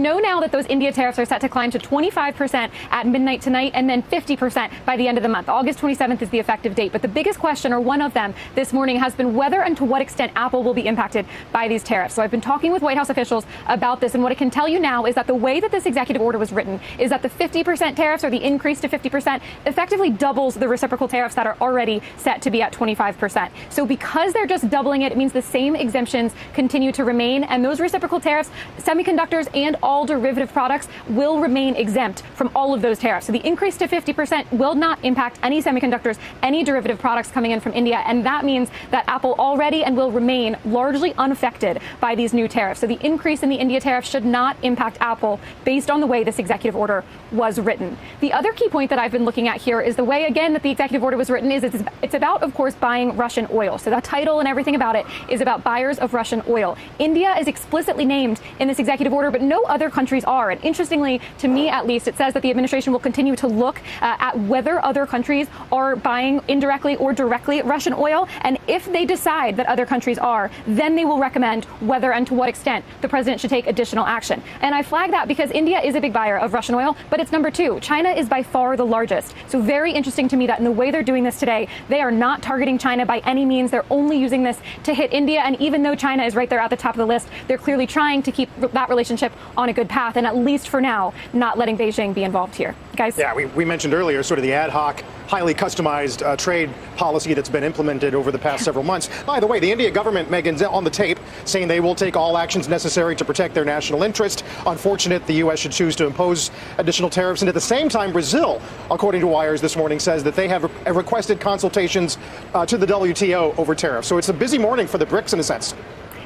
Know now that those India tariffs are set to climb to 25% at midnight tonight and then 50% by the end of the month. August 27th is the effective date. But the biggest question, or one of them this morning, has been whether and to what extent Apple will be impacted by these tariffs. So I've been talking with White House officials about this, and what I can tell you now is that the way that this executive order was written is that the 50% tariffs, or the increase to 50%, effectively doubles the reciprocal tariffs that are already set to be at 25%. So because they're just doubling it, it means the same exemptions continue to remain, and those reciprocal tariffs, semiconductors and all derivative products, will remain exempt from all of those tariffs. So the increase to 50% will not impact any semiconductors, any derivative products coming in from India, and that means that Apple already and will remain largely unaffected by these new tariffs. So the increase in the India tariffs should not impact Apple based on the way this executive order was written. The other key point that I've been looking at here is the way, again, that the executive order was written is it's about, of course, buying Russian oil. So the title and everything about it is about buyers of Russian oil. India is explicitly named in this executive order, but no other countries are. And interestingly, to me at least, it says that the administration will continue to look at whether other countries are buying indirectly or directly Russian oil. And if they decide that other countries are, then they will recommend whether and to what extent the president should take additional action. And I flag that because India is a big buyer of Russian oil, but it's number two. China is by far the largest. So very interesting to me that in the way they're doing this today, they are not targeting China by any means. They're only using this to hit India. And even though China is right there at the top of the list, they're clearly trying to keep that relationship on a good path, and at least for now, not letting Beijing be involved here. Guys? Yeah, we mentioned earlier sort of the ad hoc, highly customized trade policy that's been implemented over the past several months. By the way, the India government, Megan's on the tape, saying they will take all actions necessary to protect their national interest. Unfortunate the U.S. should choose to impose additional tariffs. And at the same time, Brazil, according to Wires this morning, says that they have requested consultations to the WTO over tariffs. So it's a busy morning for the BRICS in a sense.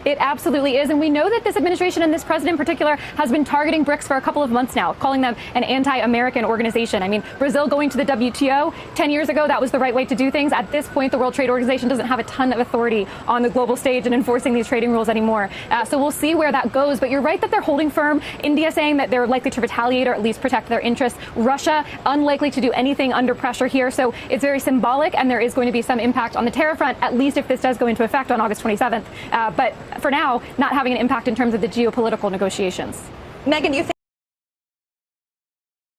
It absolutely is. And we know that this administration and this president in particular has been targeting BRICS for a couple of months now, calling them an anti-American organization. I mean, Brazil going to the WTO 10 years ago, that was the right way to do things. At this point, the World Trade Organization doesn't have a ton of authority on the global stage and enforcing these trading rules anymore. So we'll see where that goes. But you're right that they're holding firm. India saying that they're likely to retaliate or at least protect their interests. Russia unlikely to do anything under pressure here. So it's very symbolic, and there is going to be some impact on the tariff front, at least if this does go into effect on August 27th. But for now, not having an impact in terms of the geopolitical negotiations. Megan, you think